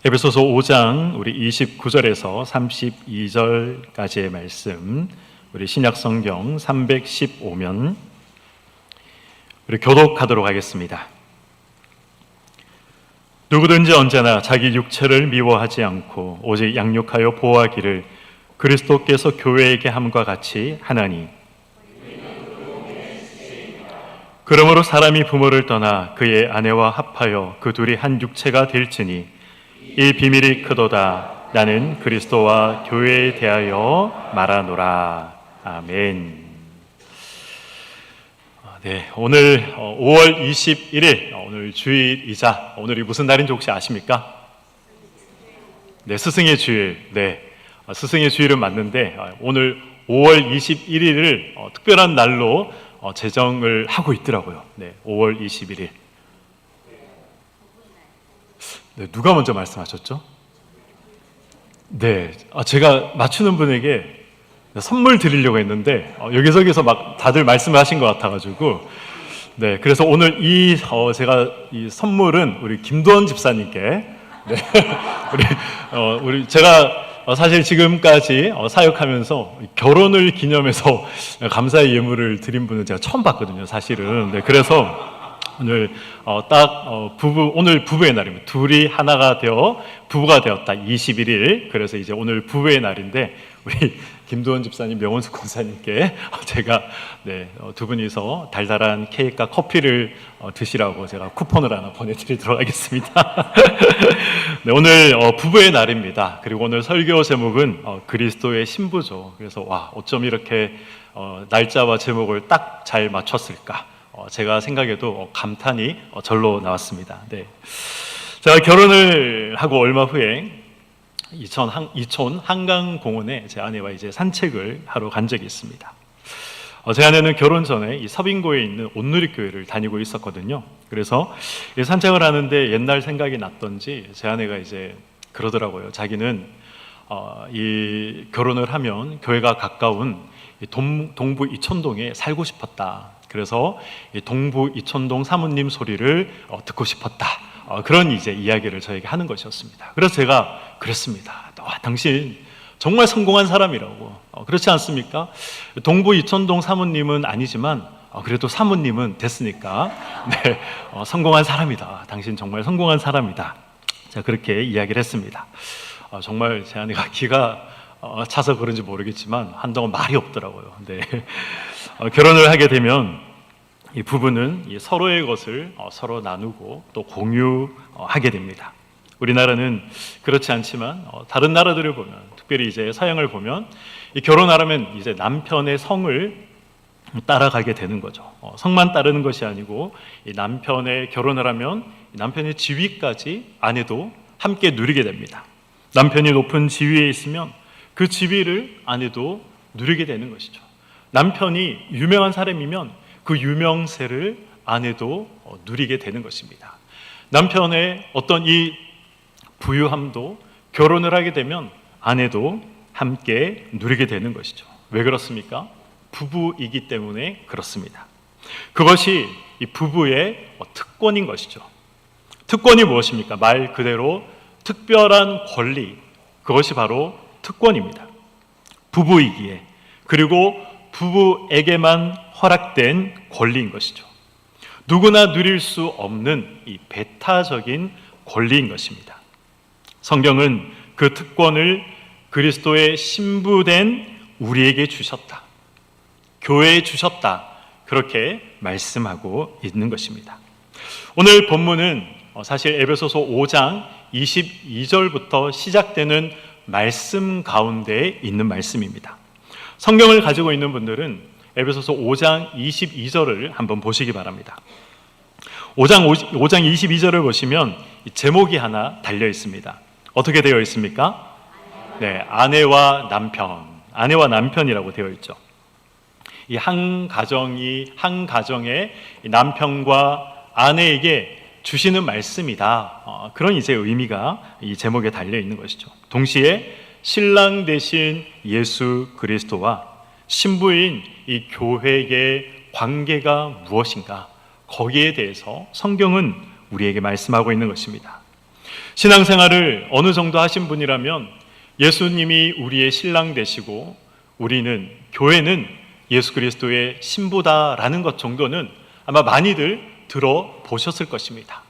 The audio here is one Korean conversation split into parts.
에베소서 5장 우리 29절에서 32절까지의 말씀, 우리 신약성경 315면 우리 교독하도록 하겠습니다. 누구든지 언제나 자기 육체를 미워하지 않고 오직 양육하여 보호하기를 그리스도께서 교회에게 함과 같이 하나니, 그러므로 사람이 부모를 떠나 그의 아내와 합하여 그 둘이 한 육체가 될지니 이 비밀이 크도다. 나는 그리스도와 교회에 대하여 말하노라. 아멘. 네, 오늘 5월 21일 오늘 주일이자 오늘이 무슨 날인지 혹시 아십니까? 네, 스승의 주일. 네, 스승의 주일은 맞는데 오늘 5월 21일을 특별한 날로 제정을 하고 있더라고요. 네, 5월 21일. 네, 누가 먼저 말씀하셨죠? 네, 제가 맞추는 분에게 선물 드리려고 했는데 여기저기서 막 다들 말씀을 하신 것 같아가지고, 네, 그래서 오늘 제가 이 선물은 우리 김도원 집사님께, 네, 우리 제가 사실 지금까지 사역하면서 결혼을 기념해서 감사의 예물을 드린 분은 제가 처음 봤거든요, 사실은. 네, 그래서 오늘 오늘 부부의 날입니다. 둘이 하나가 되어 부부가 되었다. 21일. 그래서 이제 오늘 부부의 날인데 우리 김도원 집사님, 명원숙 권사님께 제가 두 분이서 달달한 케이크와 커피를 드시라고 제가 쿠폰을 하나 보내드리도록 하겠습니다. 네, 오늘 부부의 날입니다. 그리고 오늘 설교 제목은 그리스도의 신부죠. 그래서 어쩜 이렇게 날짜와 제목을 딱 잘 맞췄을까? 제가 생각해도 감탄이 절로 나왔습니다. 네. 제가 결혼을 하고 얼마 후에 이촌 한강공원에 제 아내와 이제 산책을 하러 간 적이 있습니다. 제 아내는 결혼 전에 이 서빙고에 있는 온누리교회를 다니고 있었거든요. 그래서 이 산책을 하는데 옛날 생각이 났던지 제 아내가 이제 그러더라고요. 자기는 이 결혼을 하면 교회가 가까운 동부 이촌동에 살고 싶었다. 그래서 동부 이촌동 사모님 소리를 듣고 싶었다. 그런 이제 이야기를 저에게 하는 것이었습니다. 그래서 제가 그랬습니다. 당신 정말 성공한 사람이라고. 그렇지 않습니까? 동부 이촌동 사모님은 아니지만 그래도 사모님은 됐으니까 네, 성공한 사람이다. 당신 정말 성공한 사람이다. 제가 그렇게 이야기를 했습니다. 정말 제 아내가 기가 차서 그런지 모르겠지만 한동안 말이 없더라고요. 네. 결혼을 하게 되면 이 부부는 서로의 것을 서로 나누고 또 공유하게 됩니다. 우리나라는 그렇지 않지만 다른 나라들을 보면, 특별히 이제 서양을 보면 결혼하려면 이제 남편의 성을 따라가게 되는 거죠. 성만 따르는 것이 아니고 이 남편의 결혼을 하면 남편의 지위까지 아내도 함께 누리게 됩니다. 남편이 높은 지위에 있으면 그 지위를 아내도 누리게 되는 것이죠. 남편이 유명한 사람이면 그 유명세를 아내도 누리게 되는 것입니다. 남편의 어떤 이 부유함도 결혼을 하게 되면 아내도 함께 누리게 되는 것이죠. 왜 그렇습니까? 부부이기 때문에 그렇습니다. 그것이 이 부부의 특권인 것이죠. 특권이 무엇입니까? 말 그대로 특별한 권리, 그것이 바로 특권입니다. 부부이기에, 그리고 부부에게만 허락된 권리인 것이죠. 누구나 누릴 수 없는 이 배타적인 권리인 것입니다. 성경은 그 특권을 그리스도의 신부된 우리에게 주셨다. 교회에 주셨다. 그렇게 말씀하고 있는 것입니다. 오늘 본문은 사실 에베소서 5장 22절부터 시작되는 말씀 가운데 있는 말씀입니다. 성경을 가지고 있는 분들은 에베소서 5장 22절을 한번 보시기 바랍니다. 5장 22절을 보시면 제목이 하나 달려 있습니다. 어떻게 되어 있습니까? 네, 아내와 남편이라고 되어 있죠. 이 한 가정의 남편과 아내에게 주시는 말씀이다. 그런 이제 의미가 이 제목에 달려 있는 것이죠. 동시에 신랑 되신 예수 그리스도와 신부인 이 교회의 관계가 무엇인가, 거기에 대해서 성경은 우리에게 말씀하고 있는 것입니다. 신앙생활을 어느 정도 하신 분이라면 예수님이 우리의 신랑 되시고 우리는, 교회는 예수 그리스도의 신부다라는 것 정도는 아마 많이들 들어보셨을 것입니다.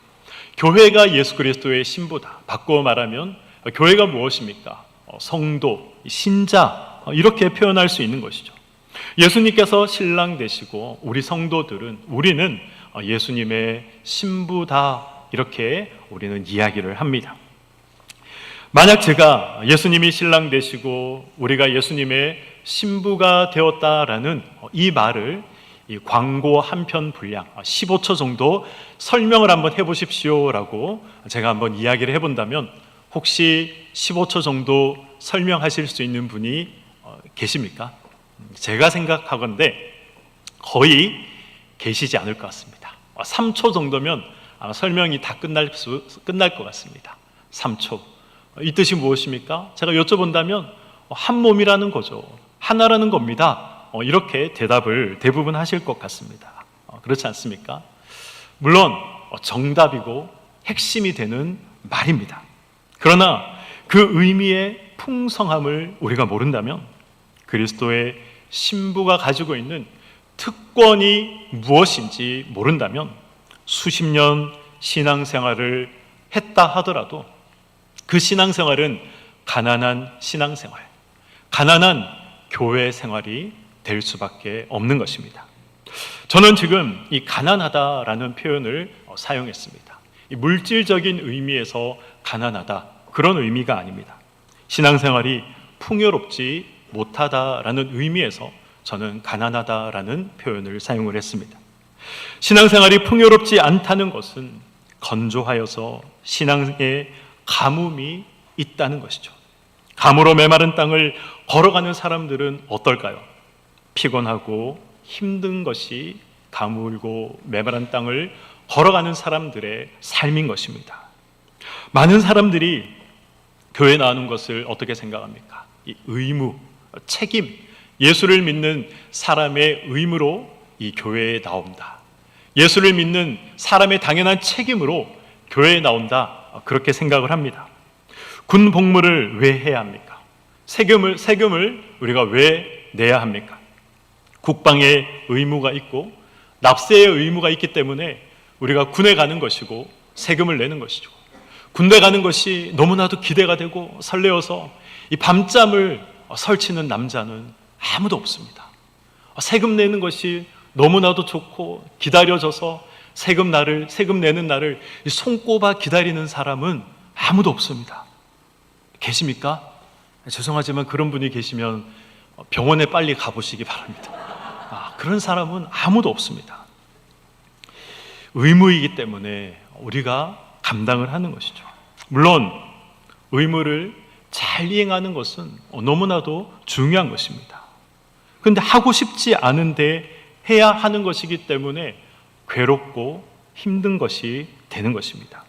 교회가 예수 그리스도의 신부다. 바꾸어 말하면 교회가 무엇입니까? 성도, 신자, 이렇게 표현할 수 있는 것이죠. 예수님께서 신랑 되시고 우리 성도들은, 우리는 예수님의 신부다, 이렇게 우리는 이야기를 합니다. 만약 제가 예수님이 신랑 되시고 우리가 예수님의 신부가 되었다라는 이 말을 이 광고 한 편 분량 15초 정도 설명을 한번 해보십시오라고 제가 한번 이야기를 해본다면 혹시 15초 정도 설명하실 수 있는 분이 계십니까? 제가 생각하건대 거의 계시지 않을 것 같습니다. 3초 정도면 아마 설명이 다 끝날 것 같습니다. 3초. 이 뜻이 무엇입니까? 제가 여쭤본다면 한 몸이라는 거죠. 하나라는 겁니다. 이렇게 대답을 대부분 하실 것 같습니다. 그렇지 않습니까? 물론 정답이고 핵심이 되는 말입니다. 그러나 그 의미의 풍성함을 우리가 모른다면, 그리스도의 신부가 가지고 있는 특권이 무엇인지 모른다면 수십 년 신앙생활을 했다 하더라도 그 신앙생활은 가난한 신앙생활, 가난한 교회 생활이 될 수밖에 없는 것입니다. 저는 지금 이 가난하다라는 표현을 사용했습니다. 이 물질적인 의미에서 가난하다, 그런 의미가 아닙니다. 신앙생활이 풍요롭지 못하다라는 의미에서 저는 가난하다라는 표현을 사용을 했습니다. 신앙생활이 풍요롭지 않다는 것은 건조하여서 신앙에 가뭄이 있다는 것이죠. 가무로 메마른 땅을 걸어가는 사람들은 어떨까요? 피곤하고 힘든 것이 가물고 메마른 땅을 걸어가는 사람들의 삶인 것입니다. 많은 사람들이 교회 나오는 것을 어떻게 생각합니까? 이 의무, 책임, 예수를 믿는 사람의 의무로 이 교회에 나온다. 예수를 믿는 사람의 당연한 책임으로 교회에 나온다. 그렇게 생각을 합니다. 군 복무를 왜 해야 합니까? 세금을 우리가 왜 내야 합니까? 국방의 의무가 있고 납세의 의무가 있기 때문에 우리가 군에 가는 것이고 세금을 내는 것이죠. 군대 가는 것이 너무나도 기대가 되고 설레어서 이 밤잠을 설치는 남자는 아무도 없습니다. 세금 내는 것이 너무나도 좋고 기다려져서 세금 내는 날을 손꼽아 기다리는 사람은 아무도 없습니다. 계십니까? 죄송하지만 그런 분이 계시면 병원에 빨리 가보시기 바랍니다. 그런 사람은 아무도 없습니다. 의무이기 때문에 우리가 감당을 하는 것이죠. 물론 의무를 잘 이행하는 것은 너무나도 중요한 것입니다. 그런데 하고 싶지 않은데 해야 하는 것이기 때문에 괴롭고 힘든 것이 되는 것입니다.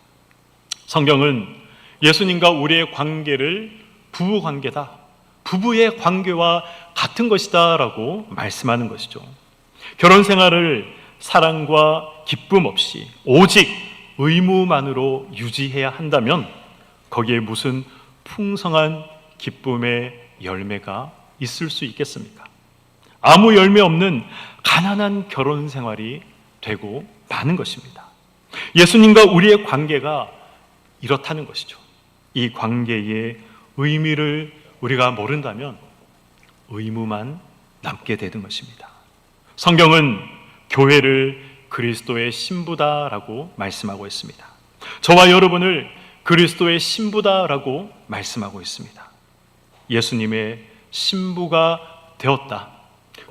성경은 예수님과 우리의 관계를 부부 관계다, 부부의 관계와 같은 것이다 라고 말씀하는 것이죠. 결혼 생활을 사랑과 기쁨 없이 오직 의무만으로 유지해야 한다면 거기에 무슨 풍성한 기쁨의 열매가 있을 수 있겠습니까? 아무 열매 없는 가난한 결혼 생활이 되고 마는 것입니다. 예수님과 우리의 관계가 이렇다는 것이죠. 이 관계의 의미를 우리가 모른다면 의무만 남게 되는 것입니다. 성경은 교회를 그리스도의 신부다라고 말씀하고 있습니다. 저와 여러분을 그리스도의 신부다라고 말씀하고 있습니다. 예수님의 신부가 되었다.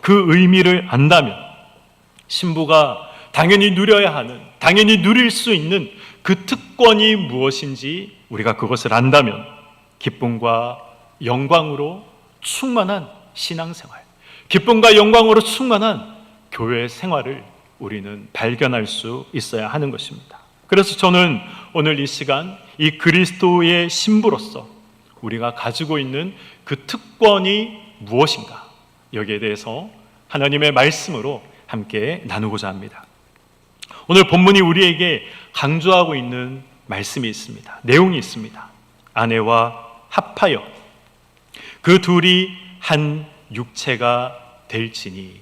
그 의미를 안다면 신부가 당연히 누려야 하는, 당연히 누릴 수 있는 그 특권이 무엇인지 우리가 그것을 안다면 기쁨과 영광으로 충만한 신앙생활, 기쁨과 영광으로 충만한 교회 생활을 우리는 발견할 수 있어야 하는 것입니다. 그래서 저는 오늘 이 시간 이 그리스도의 신부로서 우리가 가지고 있는 그 특권이 무엇인가, 여기에 대해서 하나님의 말씀으로 함께 나누고자 합니다. 오늘 본문이 우리에게 강조하고 있는 말씀이 있습니다. 내용이 있습니다. 아내와 합하여 그 둘이 한 육체가 될지니.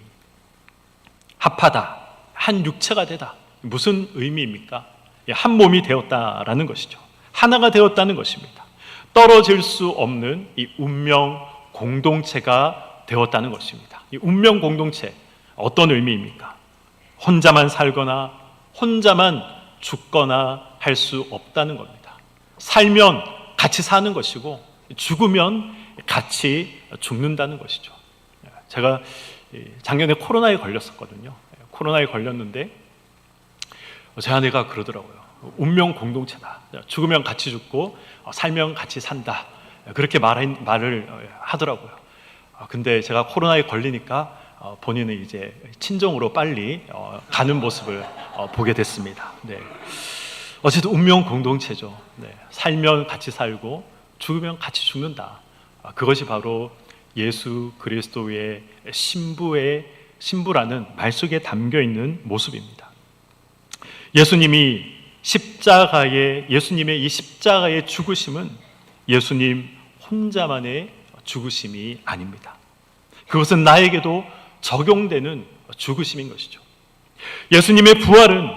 합하다, 한 육체가 되다. 무슨 의미입니까? 한 몸이 되었다라는 것이죠. 하나가 되었다는 것입니다. 떨어질 수 없는 이 운명 공동체가 되었다는 것입니다. 이 운명 공동체, 어떤 의미입니까? 혼자만 살거나 혼자만 죽거나 할 수 없다는 겁니다. 살면 같이 사는 것이고 죽으면 같이 죽는다는 것이죠. 제가 작년에 코로나에 걸렸었거든요. 코로나에 걸렸는데 제 아내가 그러더라고요. 운명 공동체다. 죽으면 같이 죽고 살면 같이 산다. 그렇게 말을 하더라고요. 근데 제가 코로나에 걸리니까 본인은 이제 친정으로 빨리 가는 모습을 보게 됐습니다. 네. 어쨌든 운명 공동체죠. 네. 살면 같이 살고 죽으면 같이 죽는다. 그것이 바로 예수 그리스도의 신부라는 말 속에 담겨 있는 모습입니다. 예수님의 이 십자가의 죽으심은 예수님 혼자만의 죽으심이 아닙니다. 그것은 나에게도 적용되는 죽으심인 것이죠. 예수님의 부활은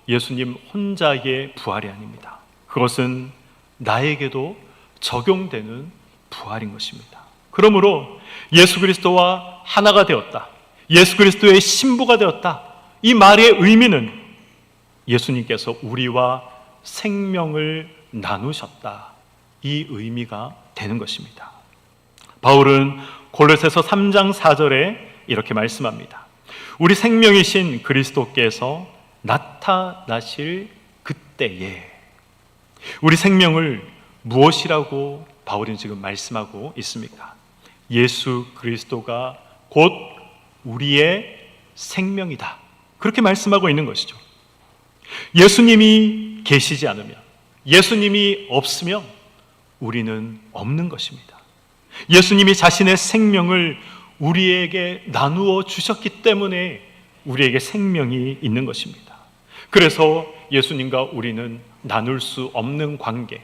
예수님 혼자의 부활이 아닙니다. 그것은 나에게도 적용되는 부활인 것입니다. 그러므로 예수 그리스도와 하나가 되었다, 예수 그리스도의 신부가 되었다, 이 말의 의미는 예수님께서 우리와 생명을 나누셨다, 이 의미가 되는 것입니다. 바울은 골로새서 3장 4절에 이렇게 말씀합니다. 우리 생명이신 그리스도께서 나타나실 그때에. 우리 생명을 무엇이라고 바울은 지금 말씀하고 있습니까? 예수 그리스도가 곧 우리의 생명이다, 그렇게 말씀하고 있는 것이죠. 예수님이 계시지 않으면, 예수님이 없으면 우리는 없는 것입니다. 예수님이 자신의 생명을 우리에게 나누어 주셨기 때문에 우리에게 생명이 있는 것입니다. 그래서 예수님과 우리는 나눌 수 없는 관계,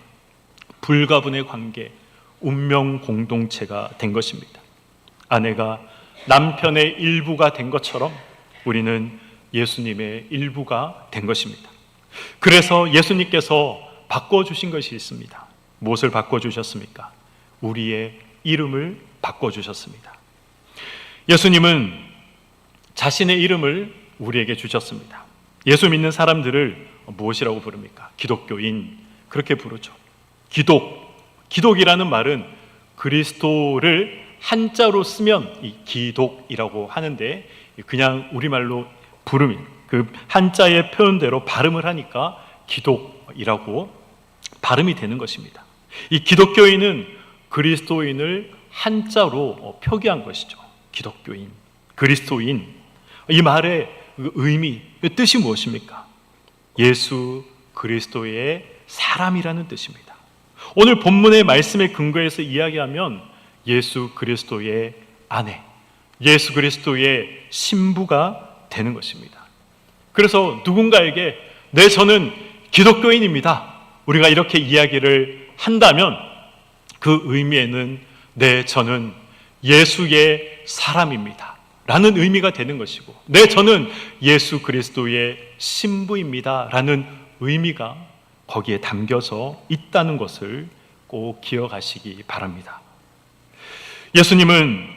불가분의 관계, 운명 공동체가 된 것입니다. 아내가 남편의 일부가 된 것처럼 우리는 예수님의 일부가 된 것입니다. 그래서 예수님께서 바꿔주신 것이 있습니다. 무엇을 바꿔주셨습니까? 우리의 이름을 바꿔주셨습니다. 예수님은 자신의 이름을 우리에게 주셨습니다. 예수 믿는 사람들을 무엇이라고 부릅니까? 기독교인, 그렇게 부르죠. 기독이라는 말은 그리스도를 한자로 쓰면 이 기독이라고 하는데, 그냥 우리말로 부르면 그 한자의 표현대로 발음을 하니까 기독이라고 발음이 되는 것입니다. 이 기독교인은 그리스도인을 한자로 표기한 것이죠. 기독교인, 그리스도인. 이 말의 의미, 뜻이 무엇입니까? 예수 그리스도의 사람이라는 뜻입니다. 오늘 본문의 말씀에 근거해서 이야기하면 예수 그리스도의 아내, 예수 그리스도의 신부가 되는 것입니다. 그래서 누군가에게 저는 기독교인입니다, 우리가 이렇게 이야기를 한다면 그 의미에는 저는 예수의 사람입니다 라는 의미가 되는 것이고, 저는 예수 그리스도의 신부입니다 라는 의미가 거기에 담겨져 있다는 것을 꼭 기억하시기 바랍니다. 예수님은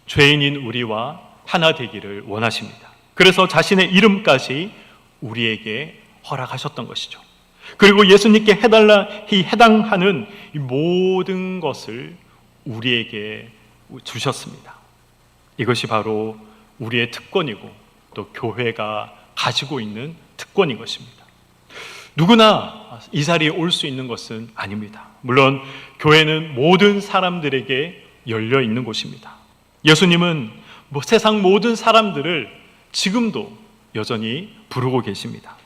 죄인인 우리와 하나 되기를 원하십니다. 그래서 자신의 이름까지 우리에게 허락하셨던 것이죠. 그리고 예수님께 해당하는 이 모든 것을 우리에게 주셨습니다. 이것이 바로 우리의 특권이고 또 교회가 가지고 있는 특권인 것입니다. 누구나 이 자리에 올 수 있는 것은 아닙니다. 물론 교회는 모든 사람들에게 열려 있는 곳입니다. 예수님은 세상 모든 사람들을 지금도 여전히 부르고 계십니다.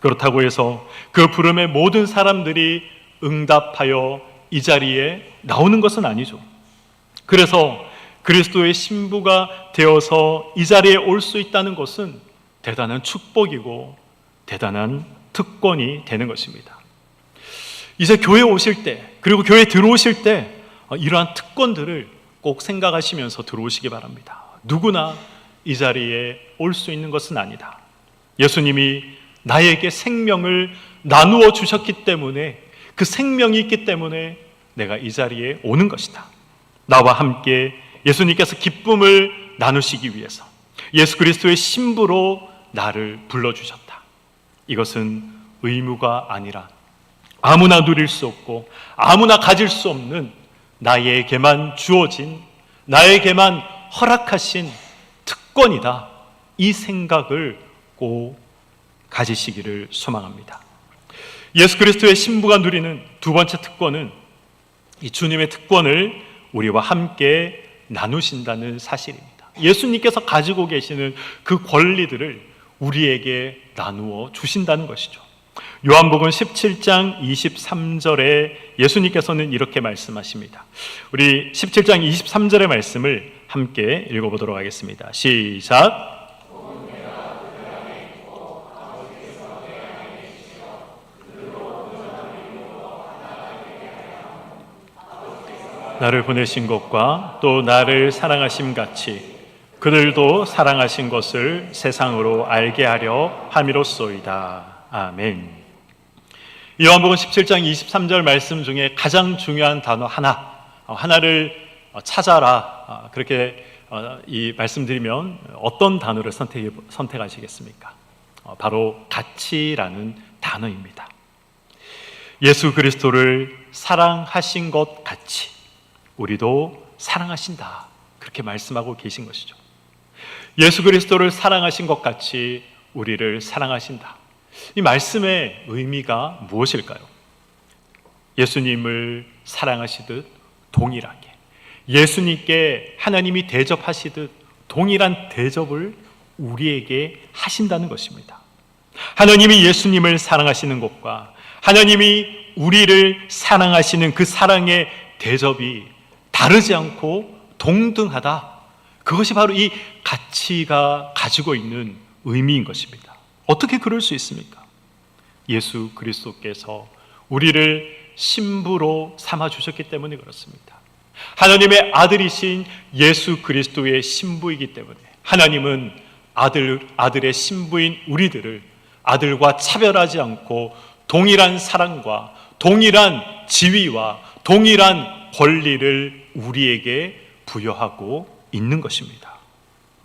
그렇다고 해서 그 부름에 모든 사람들이 응답하여 이 자리에 나오는 것은 아니죠. 그래서 그리스도의 신부가 되어서 이 자리에 올 수 있다는 것은 대단한 축복이고 대단한 특권이 되는 것입니다. 이제 교회 오실 때, 그리고 교회 들어오실 때 이러한 특권들을 꼭 생각하시면서 들어오시기 바랍니다. 누구나 이 자리에 올 수 있는 것은 아니다. 예수님이 나에게 생명을 나누어 주셨기 때문에, 그 생명이 있기 때문에 내가 이 자리에 오는 것이다. 나와 함께 예수님께서 기쁨을 나누시기 위해서 예수 그리스도의 신부로 나를 불러주셨다. 이것은 의무가 아니라 아무나 누릴 수 없고 아무나 가질 수 없는, 나에게만 주어진, 나에게만 허락하신 특권이다. 이 생각을 꼭 가지시기를 소망합니다. 예수 그리스도의 신부가 누리는 두 번째 특권은 이 주님의 특권을 우리와 함께 나누신다는 사실입니다. 예수님께서 가지고 계시는 그 권리들을 우리에게 나누어 주신다는 것이죠. 요한복음 17장 23절에 예수님께서는 이렇게 말씀하십니다. 우리 17장 23절의 말씀을 함께 읽어보도록 하겠습니다. 시작. 나를 보내신 것과 또 나를 사랑하심 같이 그들도 사랑하신 것을 세상으로 알게 하려 함이로소이다. 아멘. 요한복음 17장 23절 말씀 중에 가장 중요한 단어 하나를 찾아라, 그렇게 이 말씀드리면 어떤 단어를 선택하시겠습니까? 바로 가치라는 단어입니다. 예수 그리스도를 사랑하신 것 같이 우리도 사랑하신다, 그렇게 말씀하고 계신 것이죠. 예수 그리스도를 사랑하신 것 같이 우리를 사랑하신다. 이 말씀의 의미가 무엇일까요? 예수님을 사랑하시듯 동일하게, 예수님께 하나님이 대접하시듯 동일한 대접을 우리에게 하신다는 것입니다. 하나님이 예수님을 사랑하시는 것과 하나님이 우리를 사랑하시는 그 사랑의 대접이 다르지 않고 동등하다. 그것이 바로 이 가치가 가지고 있는 의미인 것입니다. 어떻게 그럴 수 있습니까? 예수 그리스도께서 우리를 신부로 삼아 주셨기 때문에 그렇습니다. 하나님의 아들이신 예수 그리스도의 신부이기 때문에 하나님은 아들의 신부인 우리들을 아들과 차별하지 않고 동일한 사랑과 동일한 지위와 동일한 권리를 우리에게 부여하고 있는 것입니다.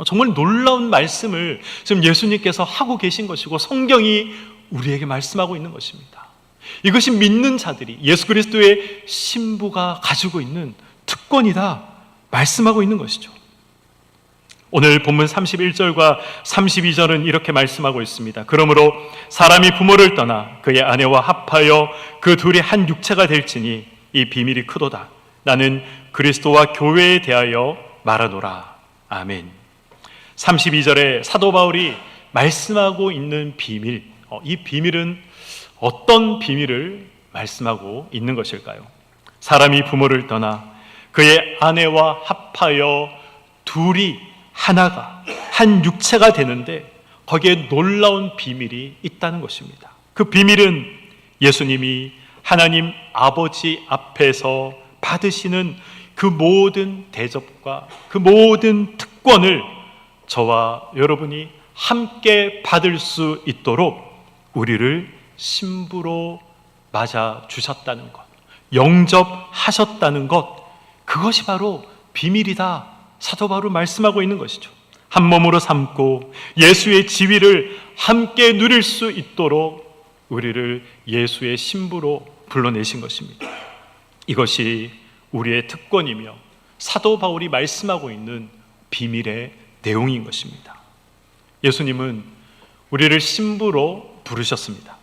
정말 놀라운 말씀을 지금 예수님께서 하고 계신 것이고 성경이 우리에게 말씀하고 있는 것입니다. 이것이 믿는 자들이 예수 그리스도의 신부가 가지고 있는 특권이다 말씀하고 있는 것이죠. 오늘 본문 31절과 32절은 이렇게 말씀하고 있습니다. 그러므로 사람이 부모를 떠나 그의 아내와 합하여 그 둘이 한 육체가 될지니 이 비밀이 크도다. 나는 그리스도와 교회에 대하여 말하노라. 아멘. 32절에 사도 바울이 말씀하고 있는 비밀, 이 비밀은 어떤 비밀을 말씀하고 있는 것일까요? 사람이 부모를 떠나 그의 아내와 합하여 둘이 하나가, 한 육체가 되는데 거기에 놀라운 비밀이 있다는 것입니다. 그 비밀은 예수님이 하나님 아버지 앞에서 받으시는 그 모든 대접과 그 모든 특권을 저와 여러분이 함께 받을 수 있도록 우리를 신부로 맞아 주셨다는 것, 영접하셨다는 것, 그것이 바로 비밀이다. 사도 바울은 말씀하고 있는 것이죠. 한 몸으로 삼고 예수의 지위를 함께 누릴 수 있도록 우리를 예수의 신부로 불러내신 것입니다. 이것이 우리의 특권이며 사도 바울이 말씀하고 있는 비밀의 내용인 것입니다. 예수님은 우리를 신부로 부르셨습니다.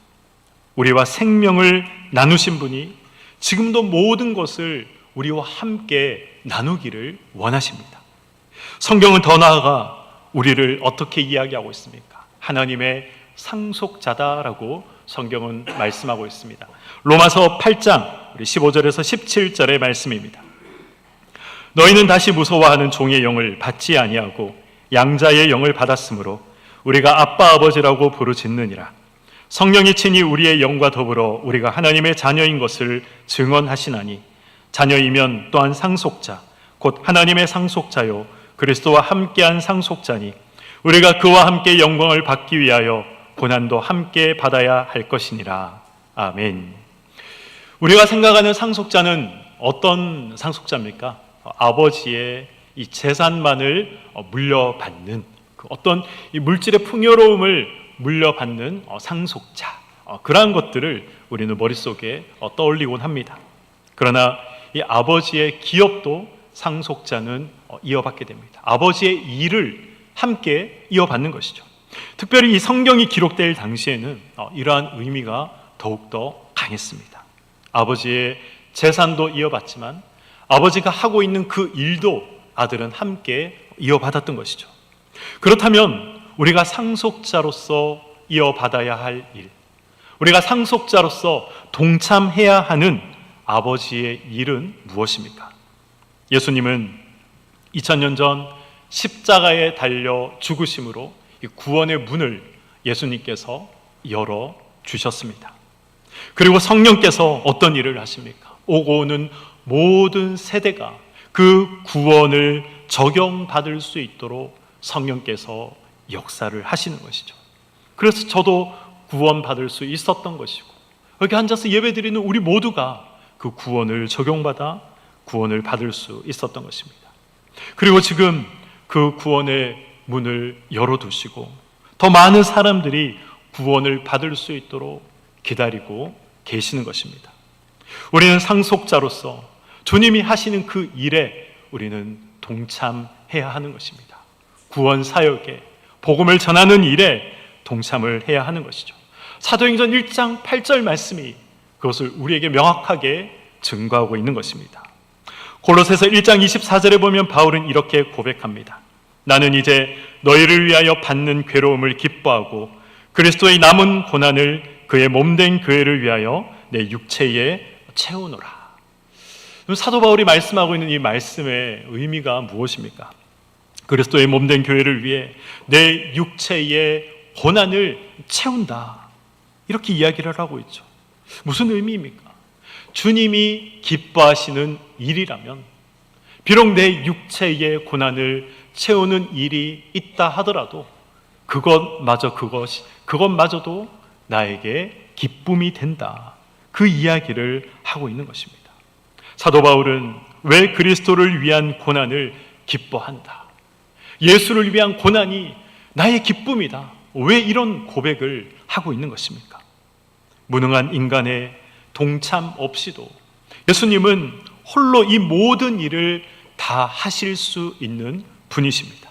우리와 생명을 나누신 분이 지금도 모든 것을 우리와 함께 나누기를 원하십니다. 성경은 더 나아가 우리를 어떻게 이야기하고 있습니까? 하나님의 상속자다라고 성경은 말씀하고 있습니다. 로마서 8장 15절에서 17절의 말씀입니다. 너희는 다시 무서워하는 종의 영을 받지 아니하고 양자의 영을 받았으므로 우리가 아빠 아버지라고 부르짖느니라. 성령이 친히 우리의 영과 더불어 우리가 하나님의 자녀인 것을 증언하시나니 자녀이면 또한 상속자 곧 하나님의 상속자요 그리스도와 함께한 상속자니 우리가 그와 함께 영광을 받기 위하여 고난도 함께 받아야 할 것이니라. 아멘. 우리가 생각하는 상속자는 어떤 상속자입니까? 아버지의 이 재산만을 물려받는 어떤 이 물질의 풍요로움을 물려받는 상속자, 그러한 것들을 우리는 머릿속에 떠올리곤 합니다. 그러나 이 아버지의 기업도 상속자는 이어받게 됩니다. 아버지의 일을 함께 이어받는 것이죠. 특별히 이 성경이 기록될 당시에는 이러한 의미가 더욱더 강했습니다. 아버지의 재산도 이어받지만 아버지가 하고 있는 그 일도 아들은 함께 이어받았던 것이죠. 그렇다면 우리가 상속자로서 이어받아야 할 일, 우리가 상속자로서 동참해야 하는 아버지의 일은 무엇입니까? 예수님은 2000년 전 십자가에 달려 죽으심으로 이 구원의 문을 예수님께서 열어주셨습니다. 그리고 성령께서 어떤 일을 하십니까? 오고 오는 모든 세대가 그 구원을 적용받을 수 있도록 성령께서 역사를 하시는 것이죠. 그래서 저도 구원받을 수 있었던 것이고 여기 앉아서 예배드리는 우리 모두가 그 구원을 적용받아 구원을 받을 수 있었던 것입니다. 그리고 지금 그 구원의 문을 열어두시고 더 많은 사람들이 구원을 받을 수 있도록 기다리고 계시는 것입니다. 우리는 상속자로서 주님이 하시는 그 일에 우리는 동참해야 하는 것입니다. 구원 사역에 복음을 전하는 일에 동참을 해야 하는 것이죠. 사도행전 1장 8절 말씀이 그것을 우리에게 명확하게 증거하고 있는 것입니다. 골로새서 1장 24절에 보면 바울은 이렇게 고백합니다. 나는 이제 너희를 위하여 받는 괴로움을 기뻐하고 그리스도의 남은 고난을 그의 몸된 교회를 위하여 내 육체에 채우노라. 사도 바울이 말씀하고 있는 이 말씀의 의미가 무엇입니까? 그리스도의 몸된 교회를 위해 내 육체의 고난을 채운다, 이렇게 이야기를 하고 있죠. 무슨 의미입니까? 주님이 기뻐하시는 일이라면 비록 내 육체의 고난을 채우는 일이 있다 하더라도 그것마저도 나에게 기쁨이 된다, 그 이야기를 하고 있는 것입니다. 사도 바울은 왜 그리스도를 위한 고난을 기뻐한다, 예수를 위한 고난이 나의 기쁨이다, 왜 이런 고백을 하고 있는 것입니까? 무능한 인간의 동참 없이도 예수님은 홀로 이 모든 일을 다 하실 수 있는 분이십니다.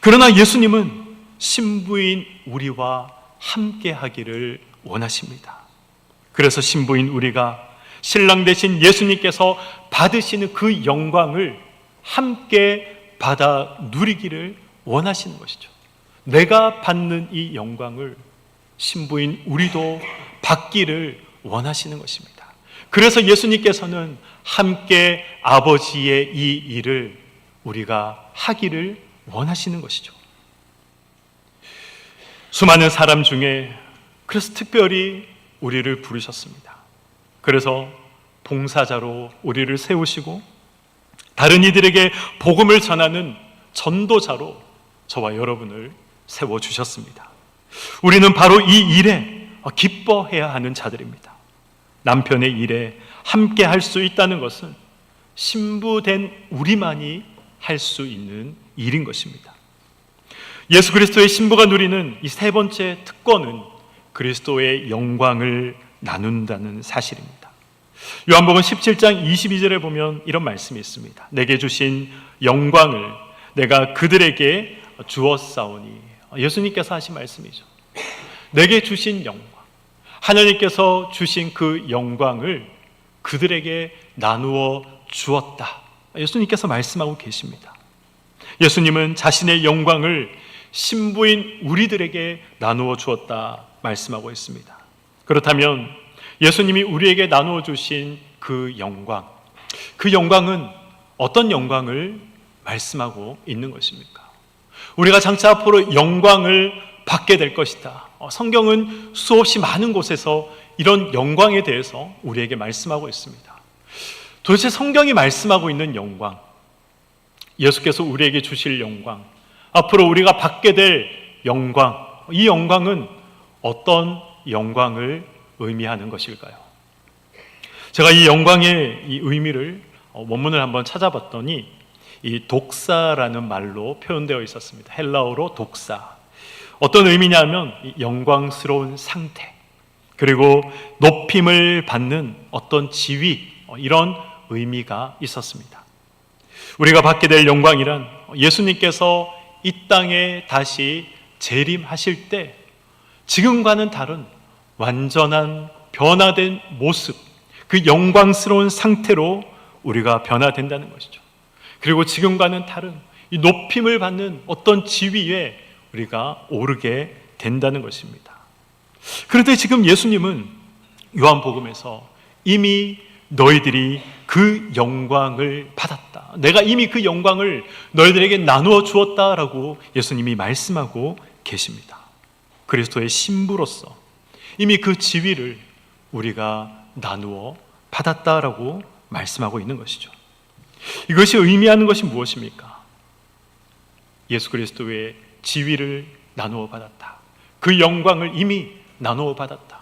그러나 예수님은 신부인 우리와 함께 하기를 원하십니다. 그래서 신부인 우리가 신랑 되신 예수님께서 받으시는 그 영광을 함께 받아 누리기를 원하시는 것이죠. 내가 받는 이 영광을 신부인 우리도 받기를 원하시는 것입니다. 그래서 예수님께서는 함께 아버지의 이 일을 우리가 하기를 원하시는 것이죠. 수많은 사람 중에 그래서 특별히 우리를 부르셨습니다. 그래서 봉사자로 우리를 세우시고 다른 이들에게 복음을 전하는 전도자로 저와 여러분을 세워주셨습니다. 우리는 바로 이 일에 기뻐해야 하는 자들입니다. 남편의 일에 함께 할 수 있다는 것은 신부된 우리만이 할 수 있는 일인 것입니다. 예수 그리스도의 신부가 누리는 이 세 번째 특권은 그리스도의 영광을 나눈다는 사실입니다. 요한복음 17장 22절에 보면 이런 말씀이 있습니다. 내게 주신 영광을 내가 그들에게 주었사오니. 예수님께서 하신 말씀이죠. 내게 주신 영광, 하나님께서 주신 그 영광을 그들에게 나누어 주었다, 예수님께서 말씀하고 계십니다. 예수님은 자신의 영광을 신부인 우리들에게 나누어 주었다 말씀하고 있습니다. 그렇다면 예수님이 우리에게 나누어 주신 그 영광은 어떤 영광을 말씀하고 있는 것입니까? 우리가 장차 앞으로 영광을 받게 될 것이다, 성경은 수없이 많은 곳에서 이런 영광에 대해서 우리에게 말씀하고 있습니다. 도대체 성경이 말씀하고 있는 영광, 예수께서 우리에게 주실 영광, 앞으로 우리가 받게 될 영광, 이 영광은 어떤 영광을 의미하는 것일까요? 제가 이 영광의 이 의미를 원문을 한번 찾아봤더니 이 독사라는 말로 표현되어 있었습니다. 헬라어로 독사. 어떤 의미냐면 영광스러운 상태, 그리고 높임을 받는 어떤 지위, 이런 의미가 있었습니다. 우리가 받게 될 영광이란 예수님께서 이 땅에 다시 재림하실 때 지금과는 다른 완전한 변화된 모습, 그 영광스러운 상태로 우리가 변화된다는 것이죠. 그리고 지금과는 다른 이 높임을 받는 어떤 지위에 우리가 오르게 된다는 것입니다. 그런데 지금 예수님은 요한복음에서 이미 너희들이 그 영광을 받았다, 내가 이미 그 영광을 너희들에게 나누어 주었다라고 예수님이 말씀하고 계십니다. 그리스도의 신부로서 이미 그 지위를 우리가 나누어 받았다라고 말씀하고 있는 것이죠. 이것이 의미하는 것이 무엇입니까? 예수 그리스도의 지위를 나누어 받았다, 그 영광을 이미 나누어 받았다.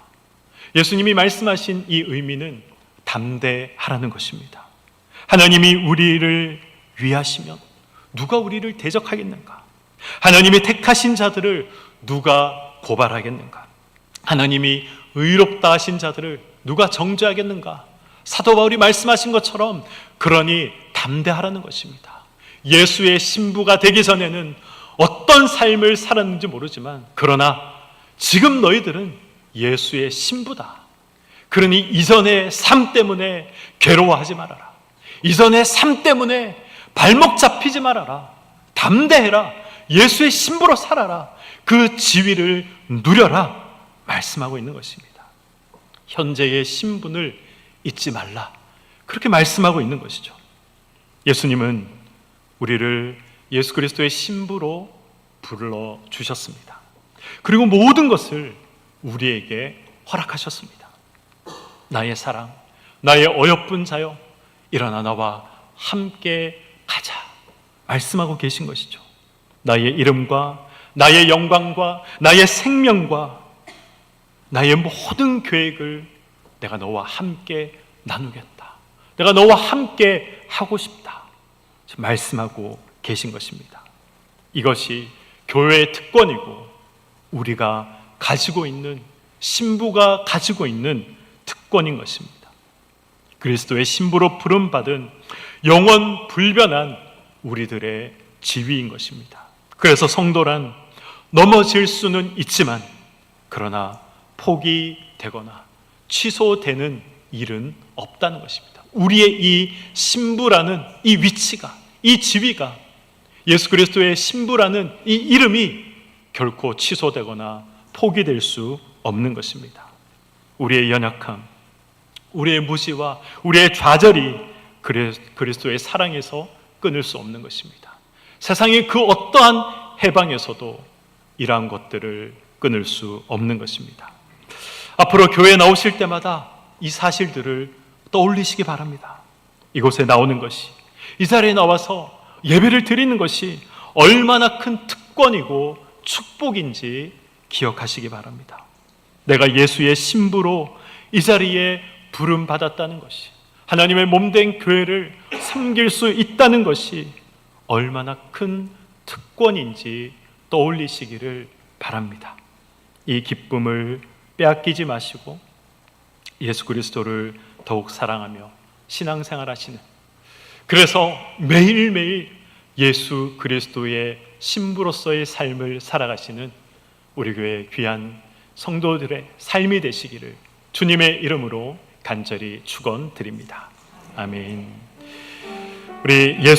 예수님이 말씀하신 이 의미는 담대하라는 것입니다. 하나님이 우리를 위하시면 누가 우리를 대적하겠는가? 하나님이 택하신 자들을 누가 고발하겠는가? 하나님이 의롭다 하신 자들을 누가 정죄하겠는가? 사도 바울이 말씀하신 것처럼 그러니 담대하라는 것입니다. 예수의 신부가 되기 전에는 어떤 삶을 살았는지 모르지만, 그러나 지금 너희들은 예수의 신부다. 그러니 이전의 삶 때문에 괴로워하지 말아라. 이전의 삶 때문에 발목 잡히지 말아라. 담대해라. 예수의 신부로 살아라. 그 지위를 누려라. 말씀하고 있는 것입니다. 현재의 신분을 잊지 말라. 그렇게 말씀하고 있는 것이죠. 예수님은 우리를 예수 그리스도의 신부로 불러주셨습니다. 그리고 모든 것을 우리에게 허락하셨습니다. 나의 사랑, 나의 어여쁜 자여, 일어나 나와 함께 가자 말씀하고 계신 것이죠. 나의 이름과 나의 영광과 나의 생명과 나의 모든 계획을 내가 너와 함께 나누겠다. 내가 너와 함께 하고 싶다. 말씀하고 계신 것입니다. 이것이 교회의 특권이고 우리가 가지고 있는, 신부가 가지고 있는 특권인 것입니다. 그리스도의 신부로 부름받은 영원 불변한 우리들의 지위인 것입니다. 그래서 성도란 넘어질 수는 있지만 그러나 포기되거나 취소되는 일은 없다는 것입니다. 우리의 이 신부라는 이 위치가, 이 지위가, 예수 그리스도의 신부라는 이 이름이 결코 취소되거나 포기될 수 없는 것입니다. 우리의 연약함, 우리의 무지와 우리의 좌절이 그리스도의 사랑에서 끊을 수 없는 것입니다. 세상의 그 어떠한 해방에서도 이러한 것들을 끊을 수 없는 것입니다. 앞으로 교회에 나오실 때마다 이 사실들을 떠올리시기 바랍니다. 이곳에 나오는 것이, 이 자리에 나와서 예배를 드리는 것이 얼마나 큰 특권이고 축복인지 기억하시기 바랍니다. 내가 예수의 신부로 이 자리에 부름받았다는 것이, 하나님의 몸된 교회를 섬길 수 있다는 것이 얼마나 큰 특권인지 떠올리시기를 바랍니다. 이 기쁨을 빼앗기지 마시고 예수 그리스도를 더욱 사랑하며 신앙생활 하시는, 그래서 매일매일 예수 그리스도의 신부로서의 삶을 살아가시는 우리 교회 귀한 성도들의 삶이 되시기를 주님의 이름으로 간절히 축원드립니다. 아멘. 우리 예수